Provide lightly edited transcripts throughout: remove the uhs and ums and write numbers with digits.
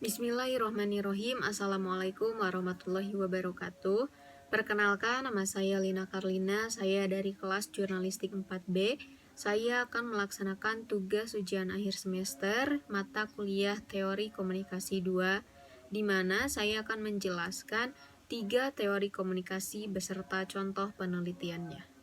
Bismillahirrohmanirrohim. Assalamualaikum warahmatullahi wabarakatuh. Perkenalkan, nama saya Lina Karlina. Saya dari kelas Jurnalistik 4B. Saya akan melaksanakan tugas ujian akhir semester mata kuliah Teori Komunikasi 2, di mana saya akan menjelaskan 3 teori komunikasi beserta contoh penelitiannya.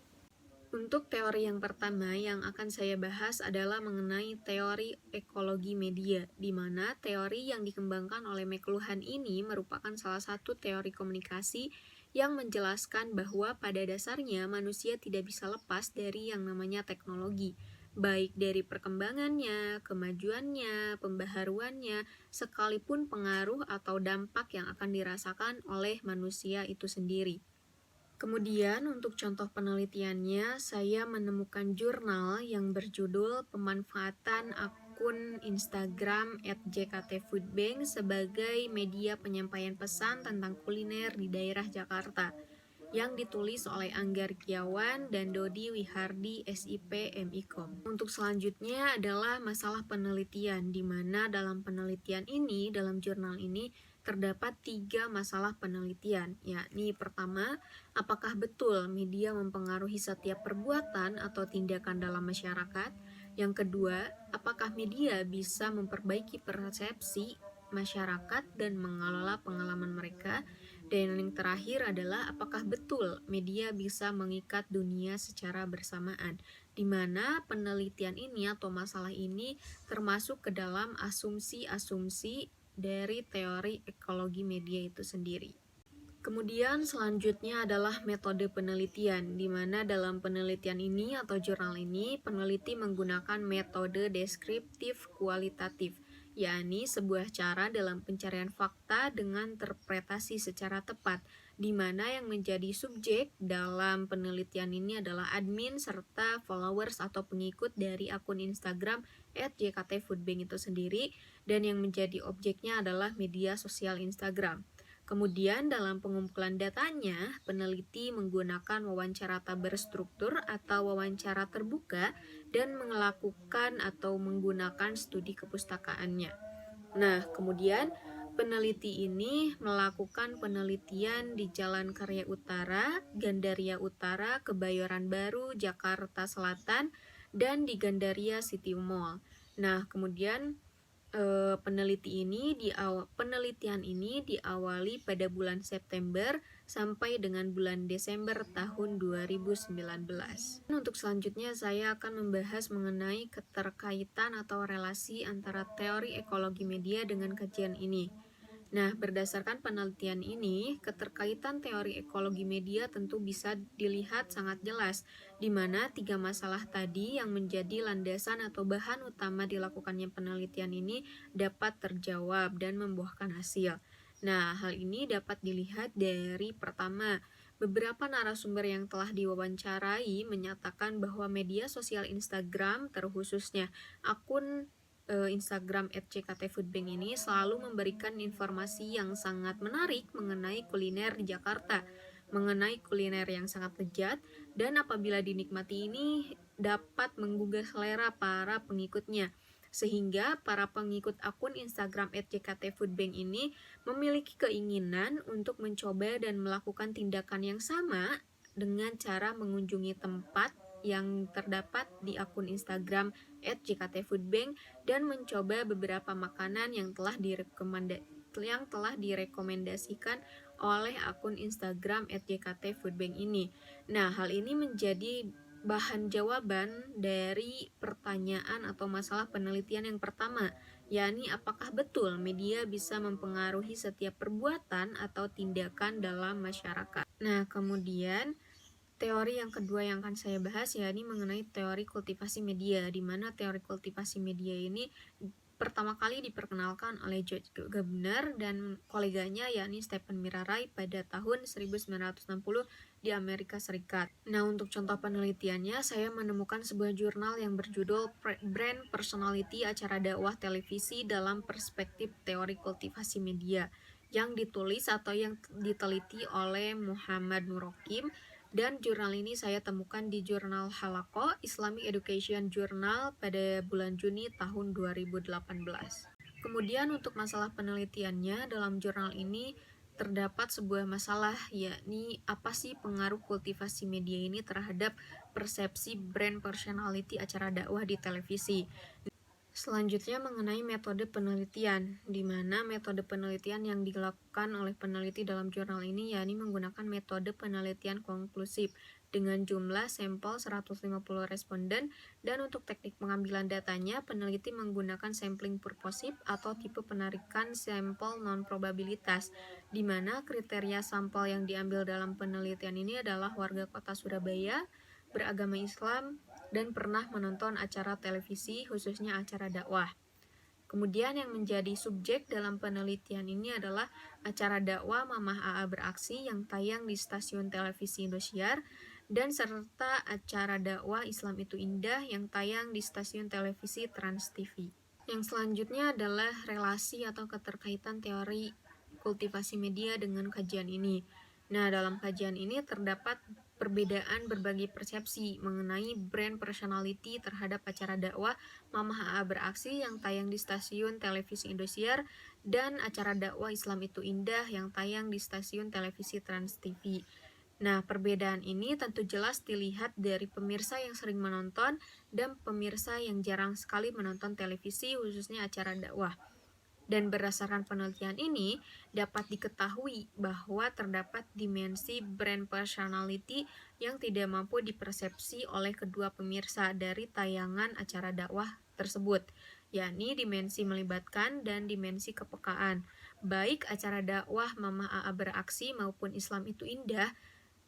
Untuk teori yang pertama yang akan saya bahas adalah mengenai teori ekologi media, di mana teori yang dikembangkan oleh McLuhan ini merupakan salah satu teori komunikasi yang menjelaskan bahwa pada dasarnya manusia tidak bisa lepas dari yang namanya teknologi, baik dari perkembangannya, kemajuannya, pembaharuannya, sekalipun pengaruh atau dampak yang akan dirasakan oleh manusia itu sendiri. Kemudian untuk contoh penelitiannya, saya menemukan jurnal yang berjudul Pemanfaatan akun Instagram @jktfoodbank sebagai media penyampaian pesan tentang kuliner di daerah Jakarta, yang ditulis oleh Anggar Kiawan dan Dodi Wihardi SIP MIKOM. Untuk selanjutnya adalah masalah penelitian, di mana dalam penelitian ini, dalam jurnal ini, terdapat 3 masalah penelitian, yakni pertama, apakah betul media mempengaruhi setiap perbuatan atau tindakan dalam masyarakat? Yang kedua, apakah media bisa memperbaiki persepsi masyarakat dan mengelola pengalaman mereka? Dan yang terakhir adalah apakah betul media bisa mengikat dunia secara bersamaan, di mana penelitian ini atau masalah ini termasuk ke dalam asumsi-asumsi dari teori ekologi media itu sendiri. Kemudian selanjutnya adalah metode penelitian, di mana dalam penelitian ini atau jurnal ini, peneliti menggunakan metode deskriptif kualitatif, yakni sebuah cara dalam pencarian fakta dengan interpretasi secara tepat, di mana yang menjadi subjek dalam penelitian ini adalah admin serta followers atau pengikut dari akun Instagram @jktfoodbank itu sendiri, dan yang menjadi objeknya adalah media sosial Instagram. Kemudian dalam pengumpulan datanya, peneliti menggunakan wawancara tak berstruktur atau wawancara terbuka dan melakukan atau menggunakan studi kepustakaannya. Nah, kemudian peneliti ini melakukan penelitian di Jalan Karya Utara, Gandaria Utara, Kebayoran Baru, Jakarta Selatan, dan di Gandaria City Mall. Nah, kemudian penelitian ini diawali pada bulan September sampai dengan bulan Desember tahun 2019. Untuk selanjutnya saya akan membahas mengenai keterkaitan atau relasi antara teori ekologi media dengan kajian ini. Nah, berdasarkan penelitian ini, keterkaitan teori ekologi media tentu bisa dilihat sangat jelas, di mana 3 masalah tadi yang menjadi landasan atau bahan utama dilakukannya penelitian ini dapat terjawab dan membuahkan hasil. Nah, hal ini dapat dilihat dari pertama, beberapa narasumber yang telah diwawancarai menyatakan bahwa media sosial Instagram, terkhususnya akun Instagram @jktfoodbank ini selalu memberikan informasi yang sangat menarik mengenai kuliner di Jakarta, mengenai kuliner yang sangat lezat, dan apabila dinikmati ini dapat menggugah selera para pengikutnya, sehingga para pengikut akun Instagram @jktfoodbank ini memiliki keinginan untuk mencoba dan melakukan tindakan yang sama dengan cara mengunjungi tempat yang terdapat di akun Instagram @jktfoodbank dan mencoba beberapa makanan yang telah direkomendasikan oleh akun Instagram @jktfoodbank ini. Nah, hal ini menjadi bahan jawaban dari pertanyaan atau masalah penelitian yang pertama, yakni apakah betul media bisa mempengaruhi setiap perbuatan atau tindakan dalam masyarakat. Nah, kemudian teori yang kedua yang akan saya bahas yakni mengenai teori kultivasi media, di mana teori kultivasi media ini pertama kali diperkenalkan oleh George Gardner dan koleganya yakni Stephen Mirarai pada tahun 1960 di Amerika Serikat. Nah, untuk contoh penelitiannya, saya menemukan sebuah jurnal yang berjudul Brand Personality Acara Dakwah Televisi dalam Perspektif Teori Kultivasi Media, yang ditulis atau yang diteliti oleh Muhammad Nurokim, dan jurnal ini saya temukan di jurnal Halaqah Islamic Education Journal pada bulan Juni tahun 2018. Kemudian untuk masalah penelitiannya, dalam jurnal ini terdapat sebuah masalah, yakni apa sih pengaruh kultivasi media ini terhadap persepsi brand personality acara dakwah di televisi. Selanjutnya mengenai metode penelitian, di mana metode penelitian yang dilakukan oleh peneliti dalam jurnal ini yakni menggunakan metode penelitian konklusif dengan jumlah sampel 150 responden, dan untuk teknik pengambilan datanya peneliti menggunakan sampling purposive atau tipe penarikan sampel non-probabilitas, di mana kriteria sampel yang diambil dalam penelitian ini adalah warga kota Surabaya, beragama Islam, dan pernah menonton acara televisi, khususnya acara dakwah. Kemudian yang menjadi subjek dalam penelitian ini adalah acara dakwah Mamah AA Beraksi yang tayang di stasiun televisi Indosiar, dan serta acara dakwah Islam Itu Indah yang tayang di stasiun televisi Trans TV. Yang selanjutnya adalah relasi atau keterkaitan teori kultivasi media dengan kajian ini. Nah, dalam kajian ini terdapat perbedaan berbagai persepsi mengenai brand personality terhadap acara dakwah Mamah AA Beraksi yang tayang di stasiun televisi Indosiar dan acara dakwah Islam Itu Indah yang tayang di stasiun televisi Trans TV. Nah, perbedaan ini tentu jelas dilihat dari pemirsa yang sering menonton dan pemirsa yang jarang sekali menonton televisi, khususnya acara dakwah. Dan berdasarkan penelitian ini, dapat diketahui bahwa terdapat dimensi brand personality yang tidak mampu dipersepsi oleh kedua pemirsa dari tayangan acara dakwah tersebut, yakni dimensi melibatkan dan dimensi kepekaan. Baik acara dakwah Mamah AA Beraksi maupun Islam Itu Indah,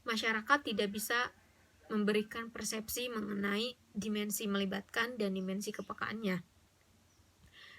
masyarakat tidak bisa memberikan persepsi mengenai dimensi melibatkan dan dimensi kepekaannya.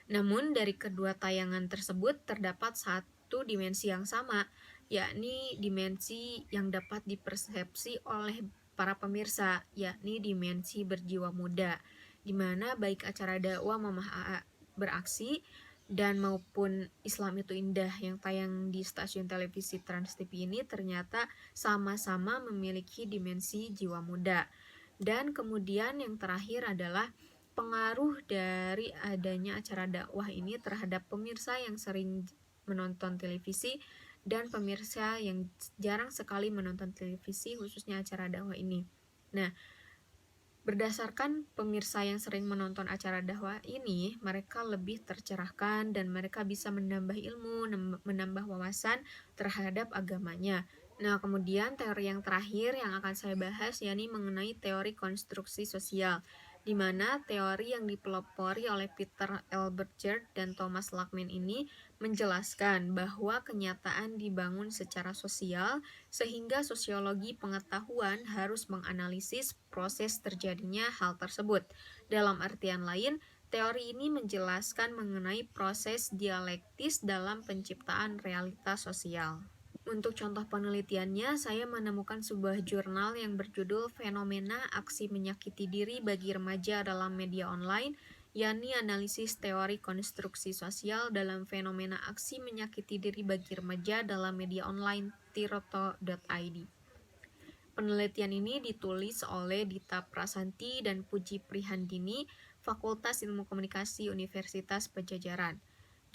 Namun dari kedua tayangan tersebut terdapat satu dimensi yang sama, yakni dimensi yang dapat dipersepsi oleh para pemirsa, yakni dimensi berjiwa muda, di mana baik acara dakwah Mamah AA Beraksi dan maupun Islam Itu Indah yang tayang di stasiun televisi Trans TV ini ternyata sama-sama memiliki dimensi jiwa muda. Dan kemudian yang terakhir adalah pengaruh dari adanya acara dakwah ini terhadap pemirsa yang sering menonton televisi dan pemirsa yang jarang sekali menonton televisi, khususnya acara dakwah ini. Nah, berdasarkan pemirsa yang sering menonton acara dakwah ini, mereka lebih tercerahkan dan mereka bisa menambah ilmu, menambah wawasan terhadap agamanya. Nah, kemudian teori yang terakhir yang akan saya bahas yakni mengenai teori konstruksi sosial, di mana teori yang dipelopori oleh Peter L. Berger dan Thomas Lackman ini menjelaskan bahwa kenyataan dibangun secara sosial, sehingga sosiologi pengetahuan harus menganalisis proses terjadinya hal tersebut. Dalam artian lain, teori ini menjelaskan mengenai proses dialektis dalam penciptaan realitas sosial. Untuk contoh penelitiannya, saya menemukan sebuah jurnal yang berjudul Fenomena Aksi Menyakiti Diri bagi Remaja dalam Media Online, yakni analisis teori konstruksi sosial dalam fenomena aksi menyakiti diri bagi remaja dalam media online tirto.id. Penelitian ini ditulis oleh Dita Prasanti dan Puji Prihandini, Fakultas Ilmu Komunikasi Universitas Padjadjaran.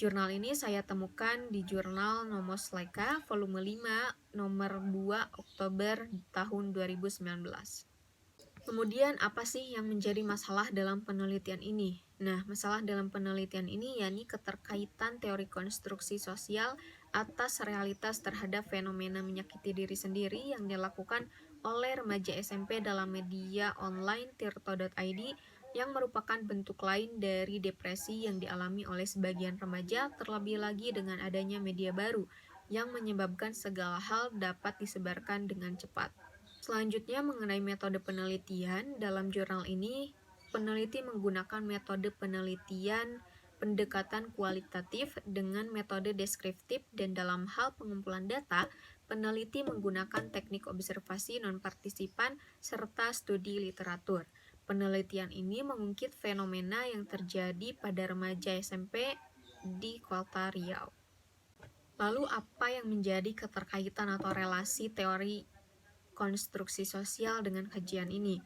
Jurnal ini saya temukan di jurnal Nomos Laika, volume 5, nomor 2 Oktober tahun 2019. Kemudian apa sih yang menjadi masalah dalam penelitian ini? Nah, masalah dalam penelitian ini yakni keterkaitan teori konstruksi sosial atas realitas terhadap fenomena menyakiti diri sendiri yang dilakukan oleh remaja SMP dalam media online tirto.id, yang merupakan bentuk lain dari depresi yang dialami oleh sebagian remaja, terlebih lagi dengan adanya media baru yang menyebabkan segala hal dapat disebarkan dengan cepat. Selanjutnya mengenai metode penelitian, dalam jurnal ini peneliti menggunakan metode penelitian pendekatan kualitatif dengan metode deskriptif, dan dalam hal pengumpulan data, peneliti menggunakan teknik observasi non-partisipan serta studi literatur. Penelitian ini mengungkit fenomena yang terjadi pada remaja SMP di kota Riau. Lalu apa yang menjadi keterkaitan atau relasi teori konstruksi sosial dengan kajian ini?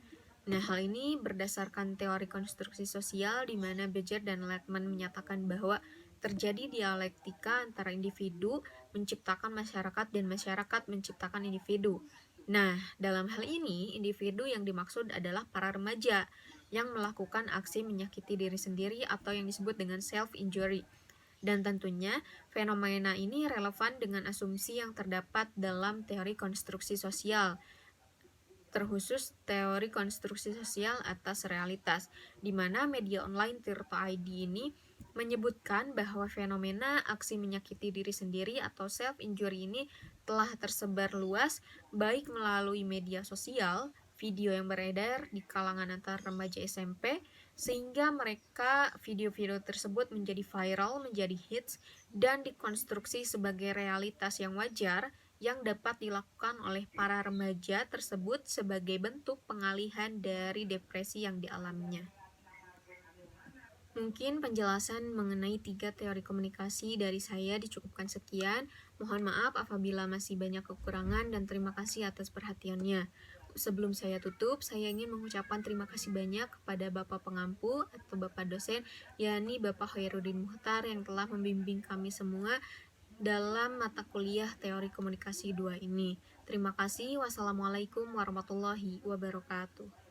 Nah, hal ini berdasarkan teori konstruksi sosial di mana Bejer dan Lackman menyatakan bahwa terjadi dialektika antara individu menciptakan masyarakat dan masyarakat menciptakan individu. Nah, dalam hal ini, individu yang dimaksud adalah para remaja yang melakukan aksi menyakiti diri sendiri atau yang disebut dengan self-injury. Dan tentunya, fenomena ini relevan dengan asumsi yang terdapat dalam teori konstruksi sosial, terkhusus teori konstruksi sosial atas realitas, di mana media online Tirto ID ini menyebutkan bahwa fenomena aksi menyakiti diri sendiri atau self-injury ini telah tersebar luas, baik melalui media sosial, video yang beredar di kalangan antar remaja SMP, sehingga mereka video-video tersebut menjadi viral, menjadi hits, dan dikonstruksi sebagai realitas yang wajar, yang dapat dilakukan oleh para remaja tersebut sebagai bentuk pengalihan dari depresi yang dialaminya. Mungkin penjelasan mengenai 3 teori komunikasi dari saya dicukupkan sekian. Mohon maaf apabila masih banyak kekurangan dan terima kasih atas perhatiannya. Sebelum saya tutup, saya ingin mengucapkan terima kasih banyak kepada Bapak Pengampu atau Bapak dosen, yakni Bapak Khairuddin Muhtar yang telah membimbing kami semua dalam mata kuliah teori komunikasi 2 ini. Terima kasih. Wassalamualaikum warahmatullahi wabarakatuh.